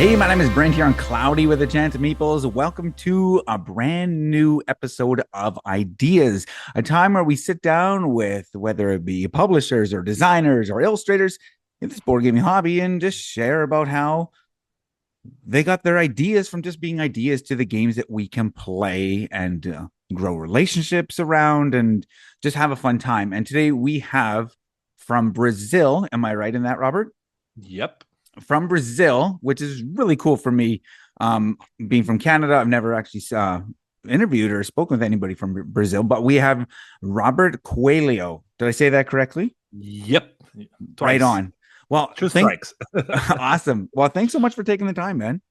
Hey, my name is Brent here on Cloudy with a Chance of Meeples. Welcome to a brand new episode of Ideas, a time where we sit down with whether it be publishers or designers or illustrators in this board gaming hobby and just share about how they got their ideas from just being ideas to the games that we can play and grow relationships around and just have a fun time. And today we have from Brazil. Am I right in that, Robert? Yep. From Brazil, which is really cool for me. Being from Canada, I've never actually interviewed or spoken with anybody from Brazil, but we have Robert Coelho. Did I say that correctly? Yep. Twice. Right on. Well, two strikes. Awesome. Well, thanks so much for taking the time, man.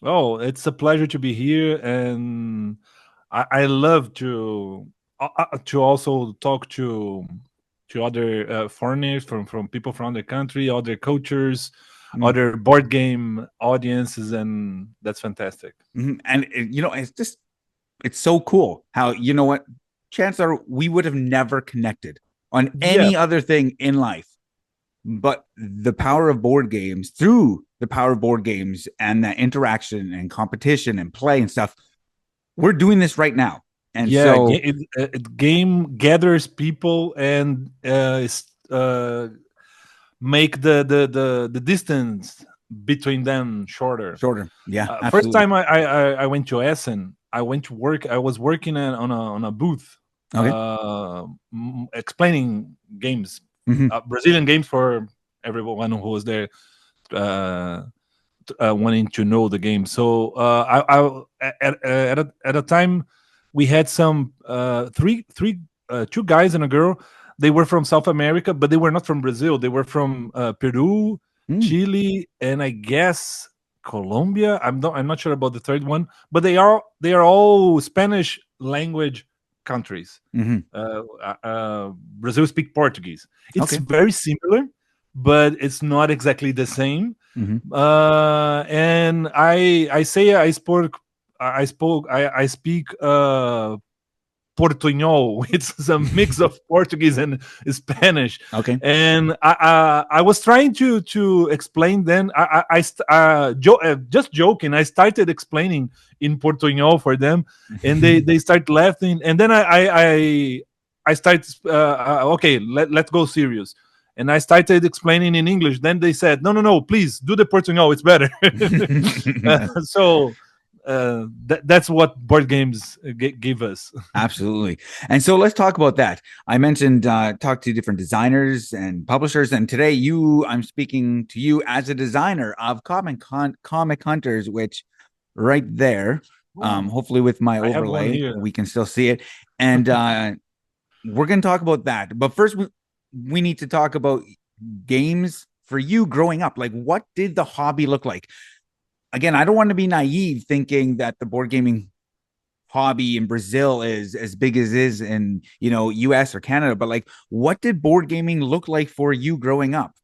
Oh, it's a pleasure to be here, and I love to also talk to other foreigners from people from the country, other cultures, other board game audiences, and that's fantastic. And it's so cool how, you know what, chances are we would have never connected on any other thing in life, but the power of board games, through the power of board games and that interaction and competition and play and stuff, we're doing this right now. And so game gathers people and make the distance between them shorter. Yeah. First time I went to Essen, I went to work. I was working on a booth, explaining games, Brazilian games for everyone who was there, wanting to know the game. So at a time we had some two guys and a girl. They were from South America, but they were not from Brazil. They were from Peru, Chile, and I guess Colombia. I'm not sure about the third one, but they are all Spanish language countries. Brazil speak Portuguese. It's very similar, but it's not exactly the same. And I speak Portuñol. It's a mix of Portuguese and Spanish. And I was trying to explain. Then just joking, I started explaining in Portuñol for them, and they start laughing. And then I started let's go serious. And I started explaining in English. Then they said, no, please do the Portuñol. It's better. So that's what board games give us. Absolutely. And so let's talk about that. I mentioned talk to different designers and publishers, and today I'm speaking to you as a designer of Comic Hunters, which right there, hopefully with my overlay we can still see it, and we're going to talk about that. But first we need to talk about games for you growing up. Like, what did the hobby look like? Again, I don't want to be naive thinking that the board gaming hobby in Brazil is as big as it is in, US or Canada, but like, what did board gaming look like for you growing up?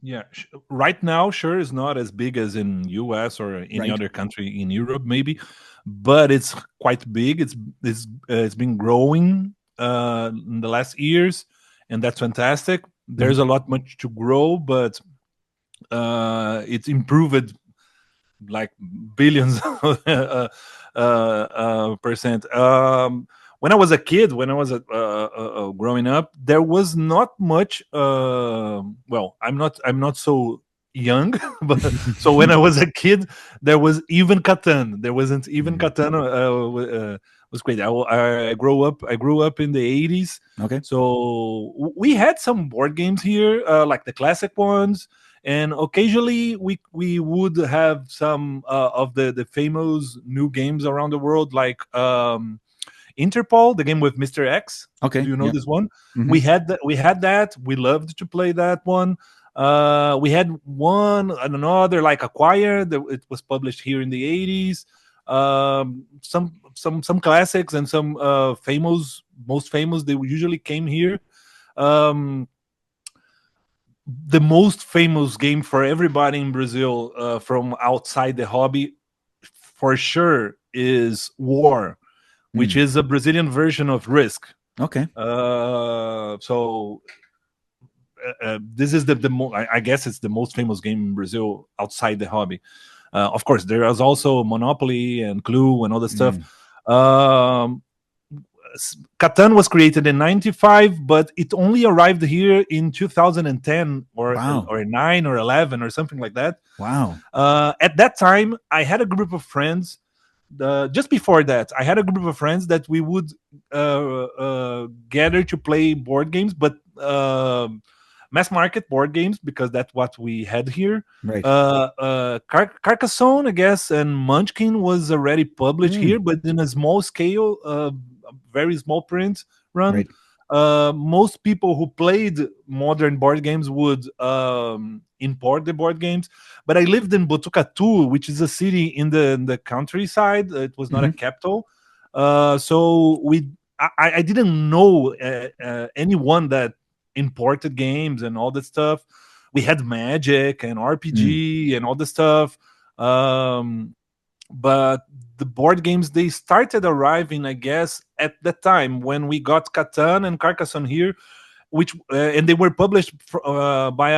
Yeah, right now, sure, it's not as big as in US or any other country in Europe, maybe, but it's quite big. It's been growing in the last years, and that's fantastic. There's a lot much to grow, but it's improved like billions percent. When I was a kid, when I was growing up, there was not much. Well, I'm not so young, but so when I was a kid, there was even Catan. There wasn't even Catan. Was great. I grew up in the 80s. So we had some board games here, like the classic ones. And occasionally we would have some of the famous new games around the world, like Interpol, the game with Mr. X. Do you know this one? We had that. We loved to play that one. We had one and another, like Acquire. It was published here in the 80s. Some classics and some most famous. They usually came here. The most famous game for everybody in Brazil from outside the hobby, for sure, is War, which is a Brazilian version of Risk. So this is I guess it's the most famous game in Brazil outside the hobby. Of course, there was also Monopoly and Clue and all this stuff. Mm. Um, Catan was created in '95, but it only arrived here in 2010 Wow. or 9 or 11 or something like that. Wow. At that time, I had a group of friends. Just before that, I had a group of friends that we would gather to play board games, but mass market board games because that's what we had here. Right. Carcassonne, I guess, and Munchkin was already published here, Mm. but in a small scale, very small print run. Right. Most people who played modern board games would import the board games. But I lived in Botucatu, which is a city in the countryside. It was not a Hmm. capital, so I didn't know anyone that imported games and all that stuff. We had Magic and Mm. RPG and all the stuff. Um, but the board games they started arriving, I guess, at the time when we got Catan and Carcassonne here, which and they were published by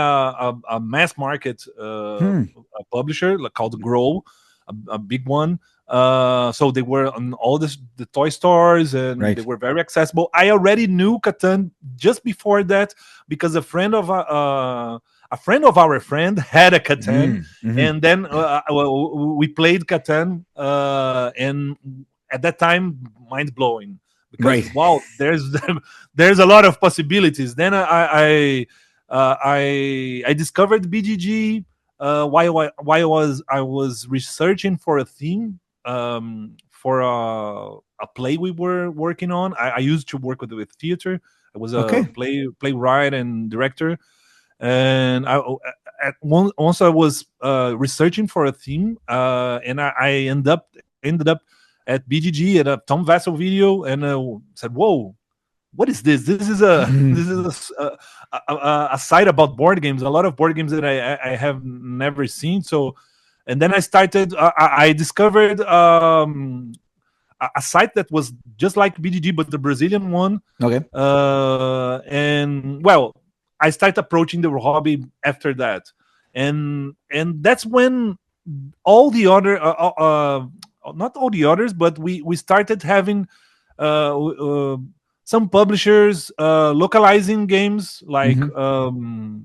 a mass market Hmm. a publisher called Grow, a big one. So they were on all the toy stores and they Right. were very accessible. I already knew Catan just before that because a friend of our friend had a Catan, Mm. Hmm. and then we played Catan, and at that time, mind blowing because Right. wow, there's a lot of possibilities. Then I discovered BGG. I was researching for a theme for a play we were working on. I used to work with theater. I was a Okay. playwright and director, and once I was researching for a theme, and I ended up at BGG at a Tom Vassell video, and said, "Whoa, what is this? This is a this is a site about board games. A lot of board games that I have never seen." So, and then I started. I discovered a site that was just like BGG, but the Brazilian one. Okay. And well, I started approaching the hobby after that, and that's when all the other not all the others, but we started having some publishers localizing games like Hmm.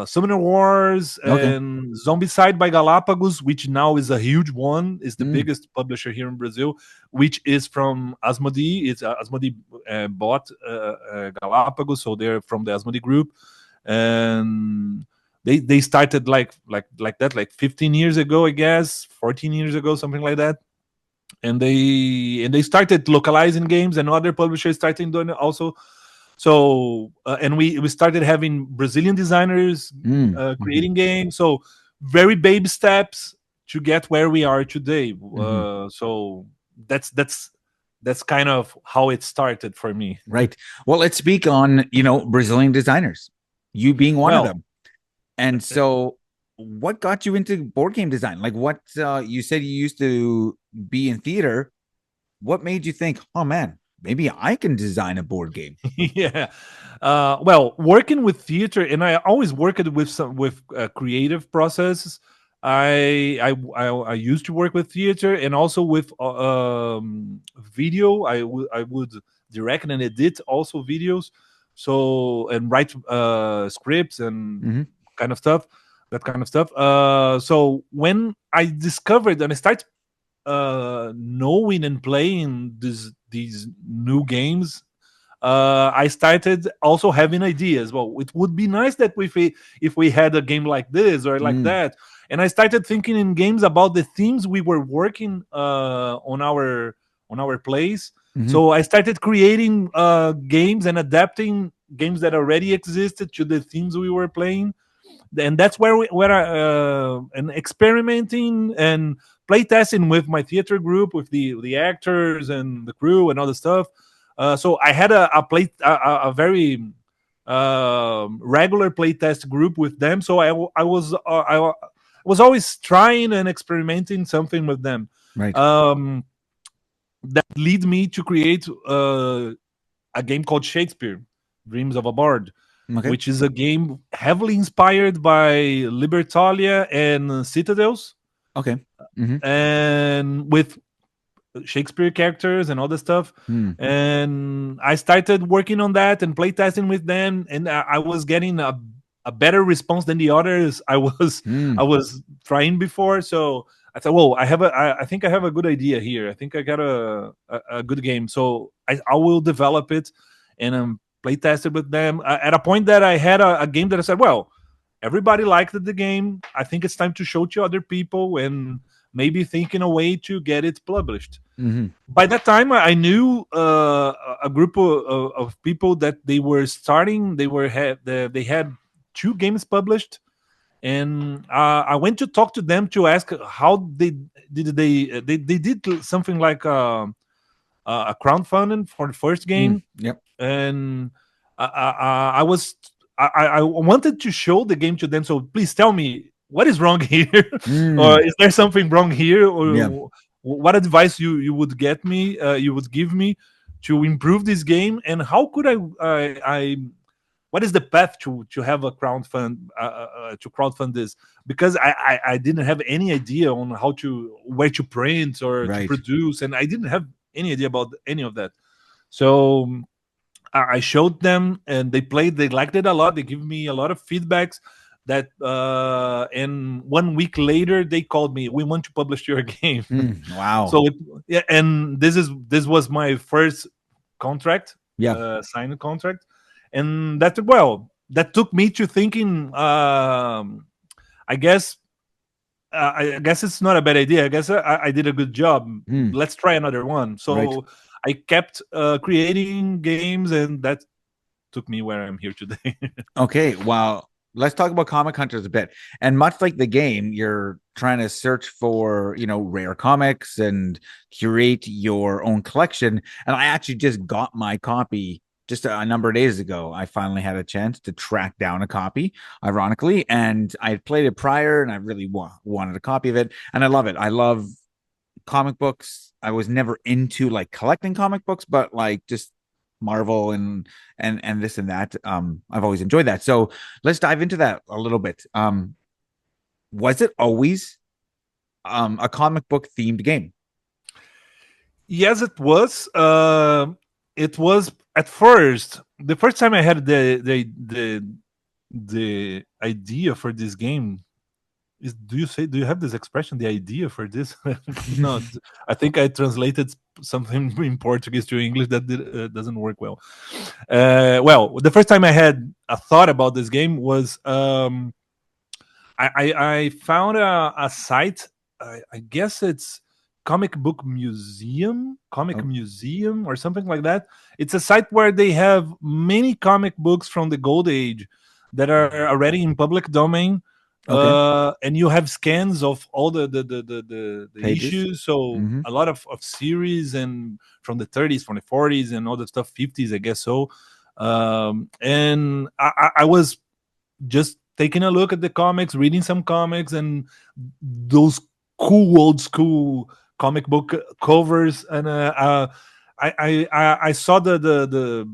Summoner Wars Okay. and Zombicide by Galapagos, which now is a huge one, is the Mm. biggest publisher here in Brazil, which is from Asmodee. It's Asmodee bought Galapagos, so they're from the Asmodee group, and they started like that, like 15 years ago, I guess, 14 years ago, something like that. And they started localizing games, and other publishers started doing it also. So and we started having Brazilian designers Mm. Hmm. creating games. So very baby steps to get where we are today. Hmm. So that's kind of how it started for me. Right. Well, let's speak on, Brazilian designers, you being one of Well, them. And so what got you into board game design? Like what you said you used to be in theater. What made you think, oh man, maybe I can design a board game? yeah. Well, working with theater, and I always worked with some with creative processes. I used to work with theater and also with video. I would direct and edit also videos, so and write scripts and Hmm. kind of stuff, that kind of stuff. So when I discovered and I started knowing and playing these new games, I started also having ideas. Well, it would be nice that if we had a game like this or like Mm. that, and I started thinking in games about the themes we were working on our plays. Hmm. So I started creating games and adapting games that already existed to the themes we were playing, and that's where I and experimenting and playtesting with my theater group, with the actors and the crew and all the stuff. So I had a very regular playtest group with them. So I was always trying and experimenting something with them. Right. Um, that lead me to create a game called Shakespeare, Dreams of a Bard. Okay. which is a game heavily inspired by Libertalia and Citadels, Okay. Mm-hmm. and with Shakespeare characters and all this stuff. Mm. And I started working on that and playtesting with them, and I was getting a better response than the others I Mm. was trying before. So I thought, whoa, I think I have a good idea here. I think I got a good game. So I will develop it and playtested with them. At a point that I had a game that I said, well, everybody liked the game. I think it's time to show to other people and maybe thinking a way to get it published. Mm-hmm. By that time, I knew a group of people that they were starting. They had two games published, and I went to talk to them to ask how they did something like a crowdfunding for the first Mm. game, Yep. and I was I wanted to show the game to them. So please tell me what is wrong here, or Mm. is there something wrong here, Yeah. or what advice you would get me, you would give me to improve this game, and how could I what is the path to have a to crowdfund this, because I didn't have any idea on how to where to print or to Right. produce, and I didn't have any idea about any of that. So I showed them and they played. They liked it a lot. They give me a lot of feedbacks. That and 1 week later they called me. We want to publish your game. Mm. Wow. So yeah, and this was my first contract, Yeah. signed contract, and that took me to thinking. I guess I guess it's not a bad idea. I guess I did a good job. Mm. Let's try another one. Right. So I kept creating games, and that took me where I'm here today. Okay. Well, let's talk about Comic Hunters a bit. And much like the game, you're trying to search for, rare comics and curate your own collection. And I actually just got my copy just a number of days ago. I finally had a chance to track down a copy, ironically, and I had played it prior and I really wanted a copy of it. And I love it. I love comic books. I was never into like collecting comic books, but like just Marvel and this and that. I've always enjoyed that. So let's dive into that a little bit. Was it always a comic book themed game? Yes, it was. It was at first. The first time I had the idea for this game is, do you have this expression, the idea for this? No, I think I translated something in Portuguese to English that doesn't work well. Well, the first time I had a thought about this game was I found a site. I guess it's Comic Oh, Museum or something like that. It's a site where they have many comic books from the Gold Age that are already in public domain, okay. and you have scans of all the Pages. issues. So Mm-hmm. a lot of series and from the 30s, from the 40s, and all the stuff, 50s, I guess so. And I was just taking a look at the comics, reading some comics, and those cool old school comic book covers. And I saw the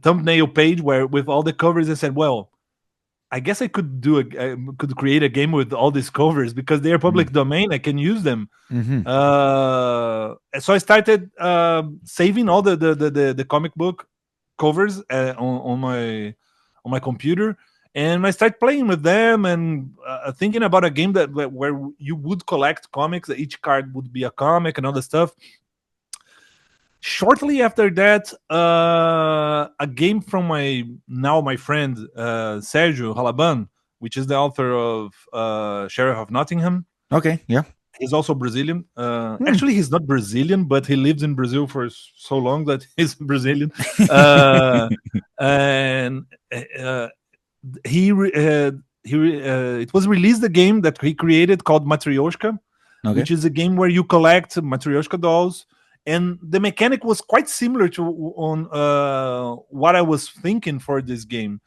thumbnail page where with all the covers. I said, well, I guess I could create a game with all these covers because they are public domain. I can use them. Mm-hmm. So I started saving all the comic book covers on my computer, and I started playing with them and thinking about a game where you would collect comics. Each card would be a comic and other stuff. Shortly after that, a game from my friend Sergio Halaban, which is the author of Sheriff of Nottingham. Okay. Yeah. He's also Brazilian. Hmm. Actually, he's not Brazilian, but he lived in Brazil for so long that he's Brazilian. Uh, and uh, it was released a game that he created called Matryoshka, Okay. which is a game where you collect Matryoshka dolls, and the mechanic was quite similar to on what I was thinking for this game,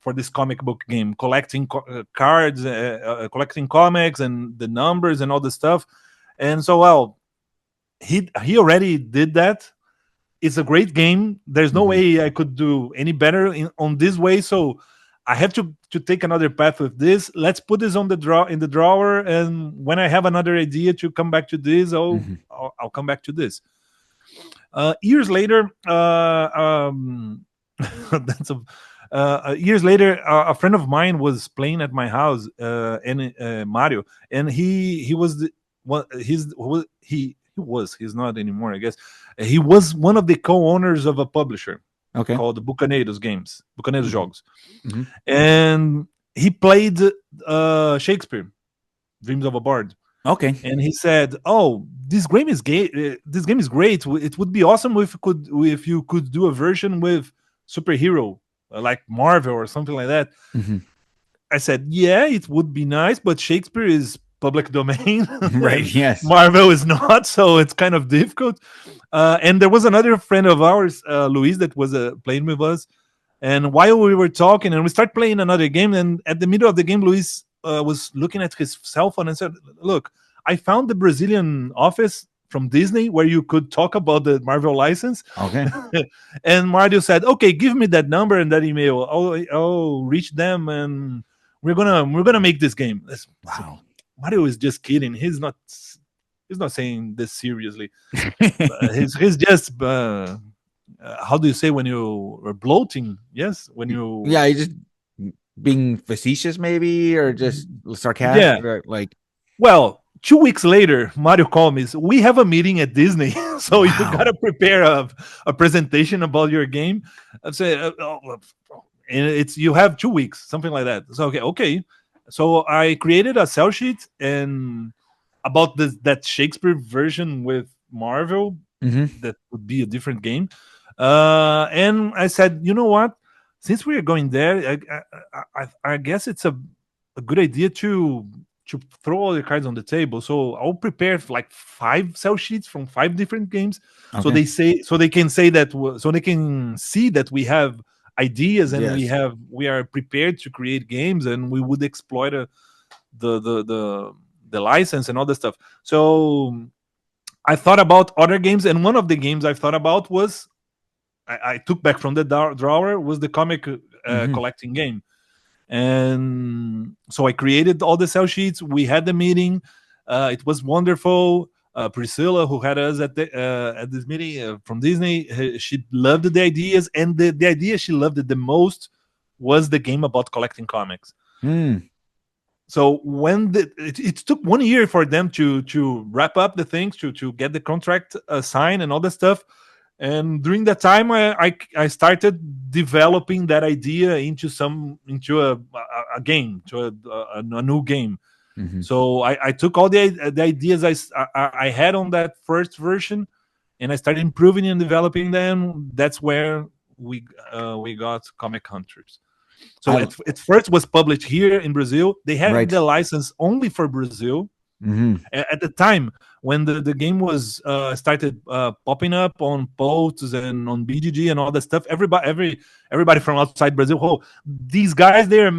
for this comic book game, collecting cards, collecting comics and the numbers and all the stuff. And so, well, he already did that. it's a great game. There's no Mhm. way I could do any better on this way. So I have to take another path with this. Let's put this on the drawer, and when I have another idea to come back to this, Mhm. I'll come back to this. Years later, that's years later, a friend of mine was playing at my house, and Mario, and he was the what he was he's not anymore, I guess. He was one of the co-owners of a publisher Okay. called Bucaneiros Mhm. Jogos, Mhm. and he played Shakespeare, Dreams of a Bard, Okay. and he said, "Oh, this game is gay. This game is great. It would be awesome if you could do a version with superhero like Marvel or something like that." Mhm. I said, "Yeah, it would be nice, but Shakespeare is public domain, Right. and Yes. Marvel is not, so it's kind of difficult." And there was another friend of ours, Luis, that was playing with us. And while we were talking, and we start playing another game, and at the middle of the game, Luis was looking at his cell phone and said, "Look, I found the Brazilian office from Disney where you could talk about the Marvel license." Okay. And Mario said, "Okay, give me that number and that email. I'll reach them, and we're gonna make this game." So Wow. Mario is just kidding. He's not saying this seriously. He's just how do you say when you are bloating? Yes, when you Yeah, you just being facetious, maybe, or just yeah. sarcastic, or like, Well, 2 weeks later, Mario called me. So we have a meeting at Disney, so you wow. gotta prepare a presentation about your game. I say, and it's you have 2 weeks, something like that. So okay. So I created a cell sheet and about that Shakespeare version with Marvel Hmm. that would be a different game. And I said, you know what? Since we are going there, I guess it's a good idea to throw all the cards on the table. So I'll prepare like 5 cell sheets from 5 different games, so Okay. they can say that so they can see that we have ideas and Yes. we are prepared to create games and we would exploit the the the the license and all the stuff. So I thought about other games, and one of the games I thought about was I took back from the drawer was the comic Hmm. collecting game, and so I created all the cell sheets. We had the meeting. It was wonderful. Priscilla, who had us at this meeting from Disney, she loved the ideas, and the idea she loved it the most was the game about collecting comics. Mm. So when it took 1 year for them to wrap up the things to get the contract signed and all that stuff, and during that time I started developing that idea into a game, to a new game. Hmm. So I took all the ideas I had on that first version, and I started improving and developing them. That's where we got Comic Hunters. So I at first was published here in Brazil. They had right. the license only for Brazil. Hmm. At the time when the game was started popping up on posts and on BGG and all that stuff, everybody from outside Brazil, oh, these guys they're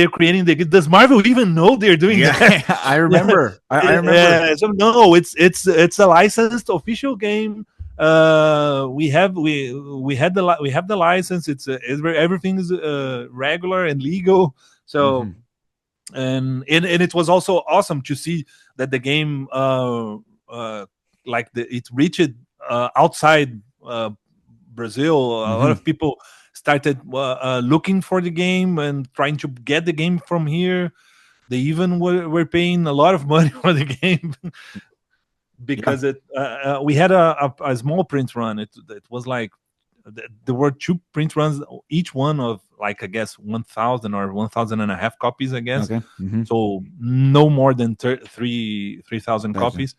creating does Marvel even know they're doing Yeah, that? I remember. I remember. So no, it's a licensed official game. We have the license. Everything is regular and legal. So Hmm. and it was also awesome to see that the game it reached outside Brazil. A lot Hmm. of people started looking for the game and trying to get the game from here. They even were paying a lot of money for the game Yeah. because we had a small print run. It was like there were 2 print runs, each one of like I guess 1,000 or 1,000 and a half copies, I guess. Okay. Hmm. So no more than 3,000 Gotcha. copies.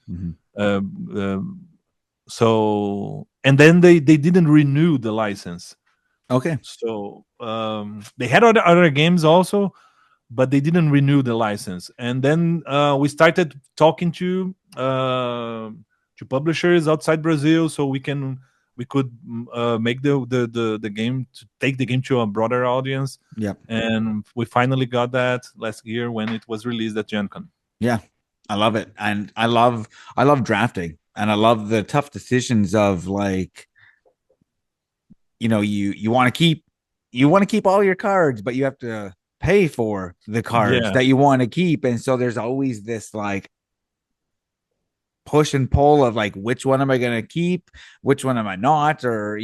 Uh, uh, so and then they didn't renew the license. Okay. So they had other games also, but they didn't renew the license. And then we started talking to publishers outside Brazil, so we could make the game to take the game to a broader audience. Yeah. And we finally got that last year when it was released at Gen Con. Yeah. I love it. And I love drafting. And I love the tough decisions of like you want to keep all your cards, but you have to pay for the cards Yeah. that you want to keep. And so there's always this like push and pull of like, which one am I going to keep, which one am I not, or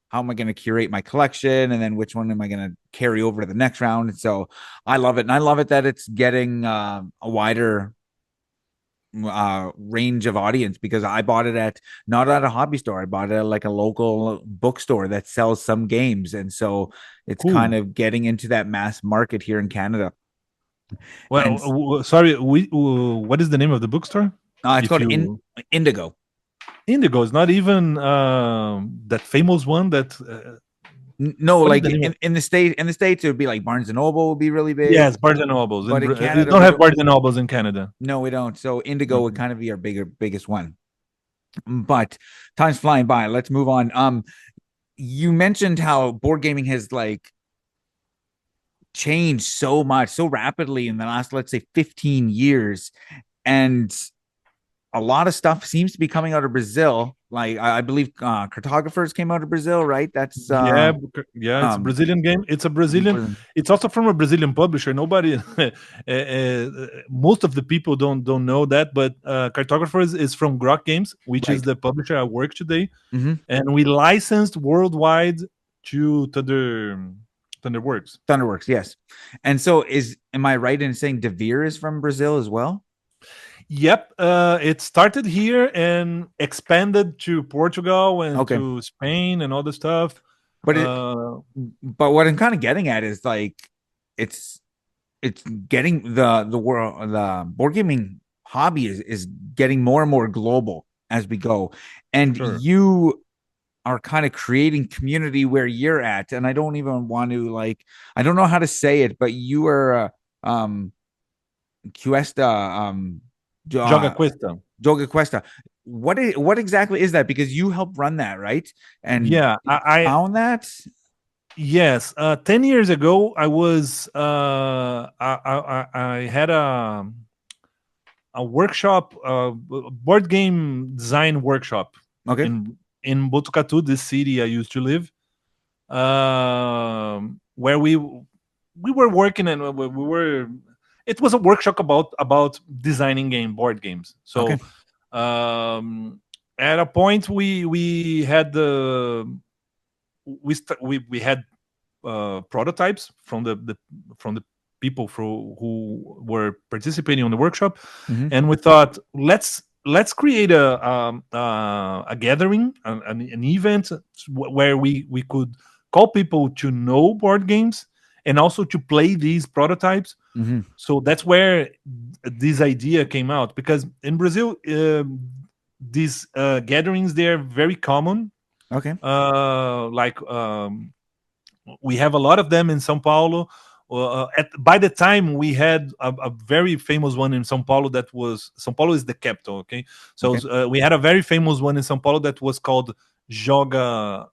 how am I going to curate my collection, and then which one am I going to carry over to the next round. And so I love it, and I love it that it's getting a wider range of audience, because I bought it at not at a hobby store. I bought it at like a local bookstore that sells some games, and so it's kind Cool. of getting into that mass market here in Canada. Well, And sorry, what is the name of the bookstore? it's If called you Indigo. Indigo is not even that famous one. That No, what is like the name of? in the states it would be like Barnes and Noble would be really big, Yes, Barnes and Nobles. but in We Canada don't we have don't. Barnes and Nobles in Canada. No, we don't. So Indigo would Okay. kind of be our biggest one. But time's flying by. Let's move on. You mentioned how board gaming has like changed so much so rapidly in the last, let's say, 15 years, and a lot of stuff seems to be coming out of Brazil. Like I believe cartographers came out of Brazil, right? That's Yeah, yeah, it's a um Brazilian game. It's a Brazilian. It's also from a Brazilian publisher. Nobody, most of the people don't know that, but Cartographers is from Grok Games, which is right. the publisher I work today, Mm-hmm. and we licensed worldwide to Thunderworks. Thunderworks, yes. And so am I right in saying Devere is from Brazil as well? Yep, it started here and expanded to Portugal and Okay. to Spain and all the stuff. But Uh, what I'm kind of getting at is like it's it's getting the world, the board gaming hobby is getting more and more global as we go. And sure. you are kind of creating community where you're at. And I don't even want to like, I don't know how to say it, but you are Cuesta Joga uh, Questa. Joga Cuesta. What exactly is that? Because you helped run that, right? And Yeah, you found that. yes. 10 years ago, I was I had a workshop, board game design workshop Okay. in Botucatu, this city I used to live, where we were working and we were. It was a workshop about designing board games. Okay. So at a point we had we had prototypes from the people who were participating on the workshop, Mm-hmm. and we thought let's create a gathering, an event where we could call people to know board games and also to play these prototypes. Mm-hmm. So that's where this idea came out, because in Brazil, these gatherings, they're very common. Okay. Like we have a lot of them in São Paulo. By the time we had a very famous one in São Paulo, that was São Paulo is the capital. Okay, so Okay. we had a very famous one in São Paulo that was called Joga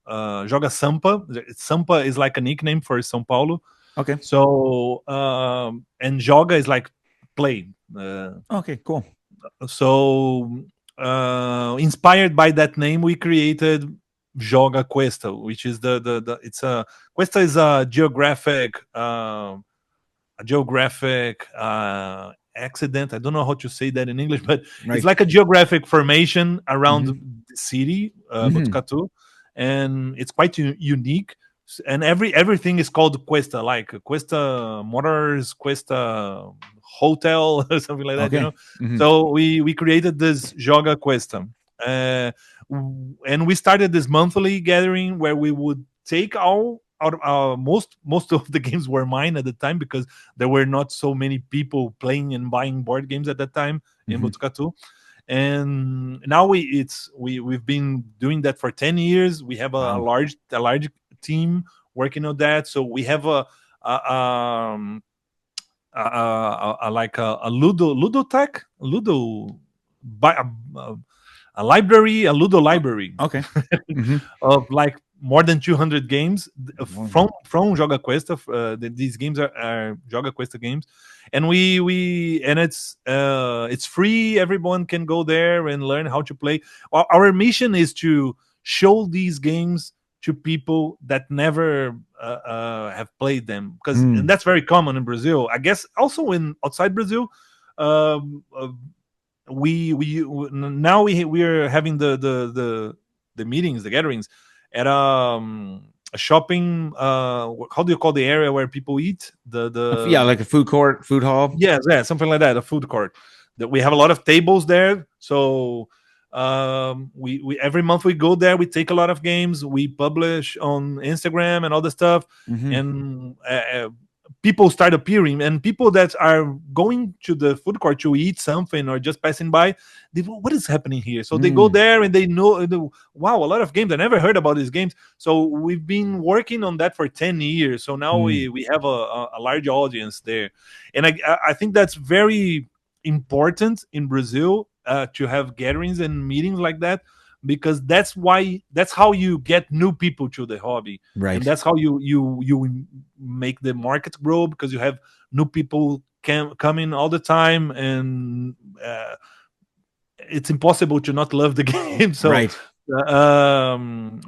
Sampa. Sampa is like a nickname for São Paulo. Okay. So and Joga is like play. Okay. Cool. So inspired by that name, we created Joga Questa, which is the it's a Questa is a geographic accident. I don't know how to say that in English, but it's Right. like a geographic formation around Mm-hmm. the city, Mm-hmm. Botucatu, and it's quite unique. And everything is called Questa, like Questa Motors, Questa Hotel, or something like that. Okay. Mm-hmm. So we created this Joga Questa. Uh, and we started this monthly gathering where we would take all out of most of the games were mine at the time, because there were not so many people playing and buying board games at that time in Mm-hmm. Botucatu. And now we've been doing that for 10 years. We have Wow. a large team working on that. So we have a um like a ludotech ludo by a library, a ludo library Okay. Mm-hmm. of like more than 200 games Wow. from Joga Questa. These games are Joga Questa games, and we and it's free. Everyone can go there and learn how to play. Our mission is to show these games to people that never have played them, because and Mm. that's very common in Brazil. I guess also in outside Brazil, um, uh, now we are having the meetings, the gatherings at a shopping. How do you call the area where people eat? Yeah, The like a food court, food hall. Yes, yeah, something like that, a food court. That we have a lot of tables there, so we every month we go there. We take a lot of games. We publish on Instagram and all the stuff, Hmm. and people start appearing. And people that are going to the food court to eat something or just passing by, they go, what is happening here? So they go Mm. there and they know, wow, a lot of games. I never heard about these games. So we've been working on that for 10 years. So now Mm. we have a large audience there, and I think that's very important in Brazil, to have gatherings and meetings like that, because that's how you get new people to the hobby, and Right. that's how you make the market grow, because you have new people coming all the time, and it's impossible to not love the game. So Right.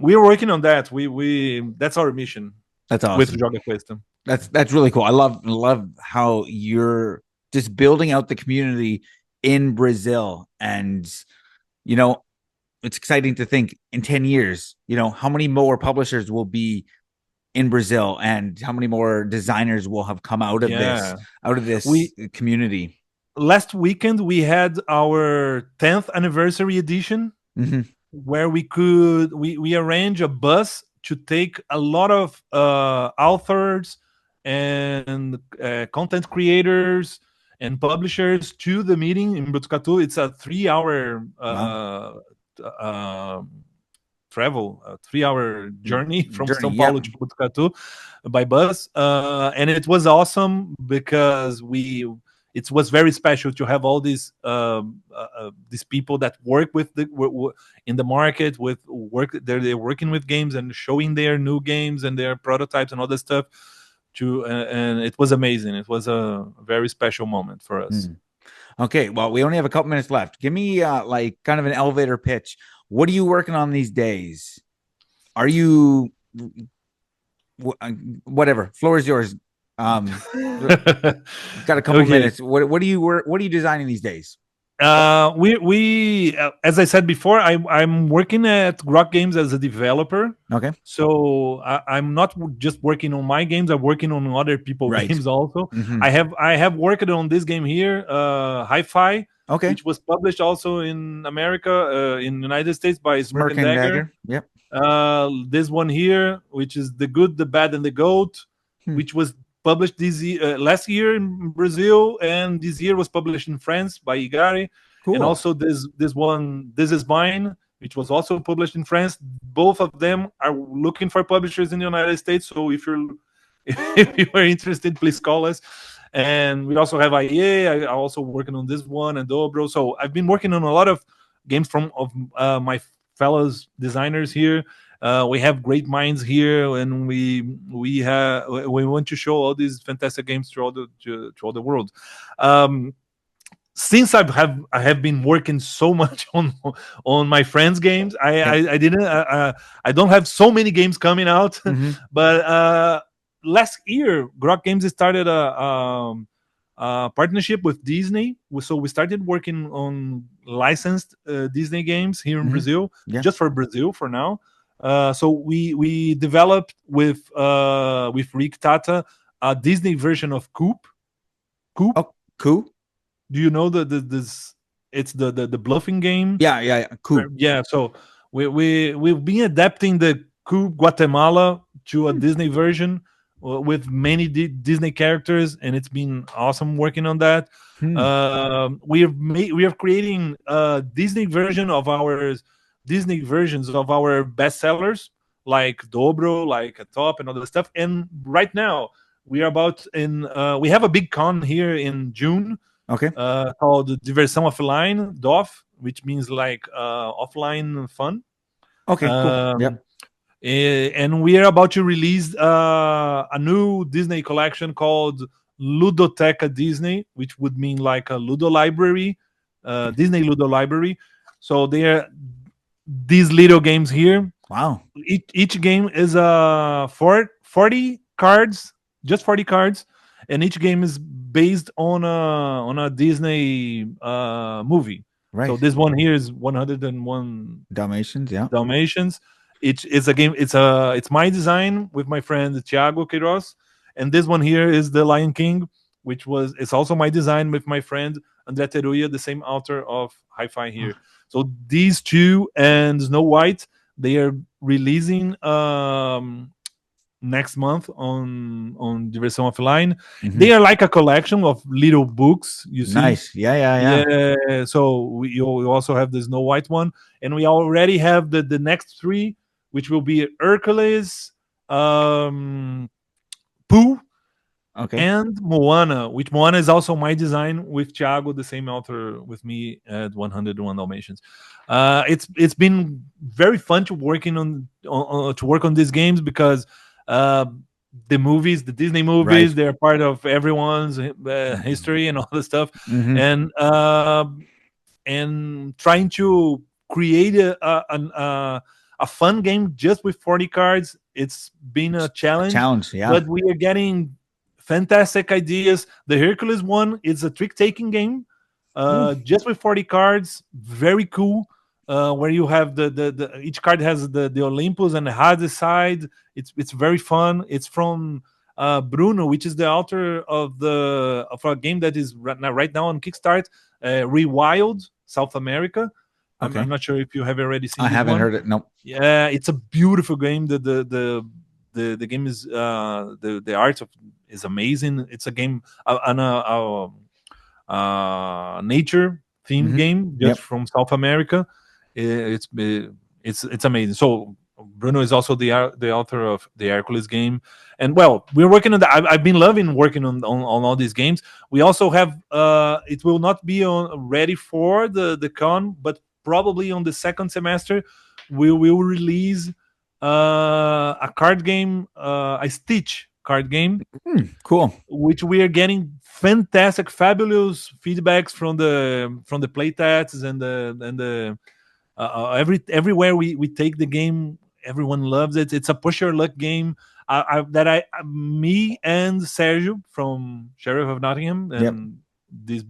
we're working on that. We That's our mission That's with awesome. Joga Quest. That's really cool. I love how you're just building out the community in Brazil, and you know, it's exciting to think in 10 years, how many more publishers will be in Brazil and how many more designers will have come Yeah, out of this we community. last weekend we had our 10th anniversary edition, Hmm. where we arrange a bus to take a lot of authors and content creators and publishers to the meeting in Botucatu. It's a 3 hour Wow. uh, travel, a 3 hour journey from Journey. Sao Yeah. Paulo to Botucatu by bus, and it was awesome because it was very special to have all these people that work with in the market with work. They're working with games and showing their new games and their prototypes and all that stuff. And it was amazing. It was a very special moment for us. Mm. Okay. Well, we only have a couple minutes left. Give me like kind of an elevator pitch. What are you working on these days? Are you whatever? Floor is yours. Um, got a couple Okay. minutes. What are you designing these days? We as I said before, I'm working at Rock Games as a developer. Okay. So I'm not just working on my games. I'm working on other people Right. games also. Hmm. I have worked on this game here, Hi-Fi, Okay. which was published also in America, in United States by Smirk Smirk and and Dagger. Dagger. Yep. This one here, which is The Good, the Bad, and the Goat, Hmm. which was published last year in Brazil, and this year was published in France by Igari. And Cool. also this one, This Is Mine, which was also published in France. Both of them are looking for publishers in the United States. So if you're if you are interested, please call us. And we also have IA. I'm also working on this one and Dobro. So I've been working on a lot of games of my fellows designers here. We have great minds here, and we want to show all these fantastic games to all the world. Since I have been working so much on my friends' games, Yep. I don't have so many games coming out, Hmm. but last year Grok Games started a partnership with Disney. So we started working on licensed Disney games here in Hmm. Brazil, Yeah. just for Brazil for now. So we developed with Rick Tata a Disney version of Coop. Coop. Oh, cool. Do you know the this? It's the bluffing game. Yeah. Yeah. Yeah. Cool. Yeah. So we've been adapting the Coop Guatemala to a Hmm. Disney version with many Disney characters, and it's been awesome working on that. Hmm. We are creating a Disney version of our Disney versions of our bestsellers like Dobro, like a Top, and other stuff. And right now we are about in we have a big con here in June Okay. called Diversão Offline (DOF), which means like offline fun. Okay. Cool. Um, Yep. and we are about to release a new Disney collection called Ludoteca Disney, which would mean like a Ludo library, Disney Ludo library. So they are these little games here. Wow. Each game is 40 cards, just 40 cards, and each game is based on a Disney movie. So Right. this one here is 101 Dalmatians. Yeah. Dalmatians. It's a game. It's my design with my friend Thiago Queiroz, and this one here is the Lion King, which was it's also my design with my friend André Teruya, the same author of Hi-Fi here. So these two and Snow White, they are releasing next month on Diversão Offline. Mhm. They are like a collection of little books, you see. Nice. Yeah. Yeah. Yeah. Yeah, so we also have the Snow White one, and we already have the next three, which will be Hercules, um, Pooh, Okay. and Moana. Which Moana is also my design with Thiago, the same author with me at 101 Dalmatians. It's been very fun to to work on these games because uh, the movies, the Disney movies, Right. they're part of everyone's history and all this stuff, Hmm. and trying to create a fun game just with 40 cards. It's been a A challenge, challenge. Yeah. but we are getting fantastic ideas. The Hercules one is a trick taking game, Ooh. just with 40 cards. Very cool. Where you have the each card has the Olympus and the Hades side. It's very fun. It's from Bruno, which is the author of a game that is right now on Kickstart, Rewild South America. I'm Okay. not sure if you have already I seen this haven't one. heard it. Nope. Yeah, it's a beautiful game. The game is the art of is amazing. It's a game on a nature themed Hmm. game just Yep. from South America. It's amazing. So Bruno is also the author of the Hercules game, and well, we're working on that. I've been loving working on all these games. We also have it will not be on ready for the con, but probably on the second semester we will release a card game, a Stitch card game, Cool. which we are getting fantastic, fabulous feedbacks from the play tests and the everywhere we take the game, everyone loves it. It's a push your luck game. Me and Sergio from Sheriff of Nottingham Yep. and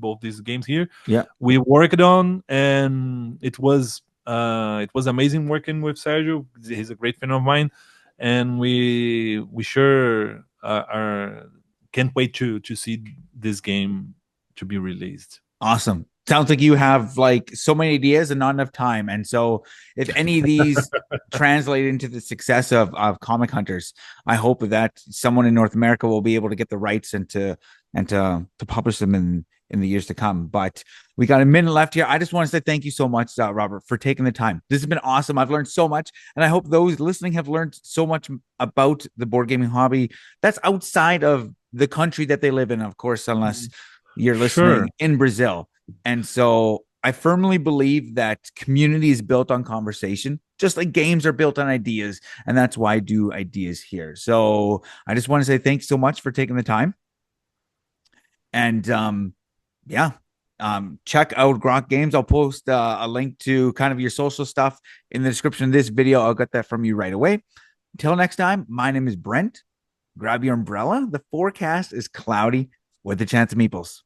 both these games here, Yep. we worked on, and it was amazing working with Sergio. He's a great friend of mine, and we sure are can't wait to see this game to be released. Awesome. Sounds like you have like so many ideas and not enough time. And so, if any of these translate into the success of Comic Hunters, I hope that someone in North America will be able to get the rights and to publish them in the years to come. But we got a minute left here. I just want to say thank you so much, Robert, for taking the time. This has been awesome. I've learned so much, and I hope those listening have learned so much about the board gaming hobby that's outside of the country that they live in, of course, unless you're Sure. listening in Brazil. And so I firmly believe that community is built on conversation, just like games are built on ideas. And that's why I do ideas here. So I just want to say thanks so much for taking the time. And yeah, check out Grok Games. I'll post a link to kind of your social stuff in the description of this video. I'll get that from you right away. Until next time, my name is Brent. Grab your umbrella. The forecast is cloudy with a chance of meeples.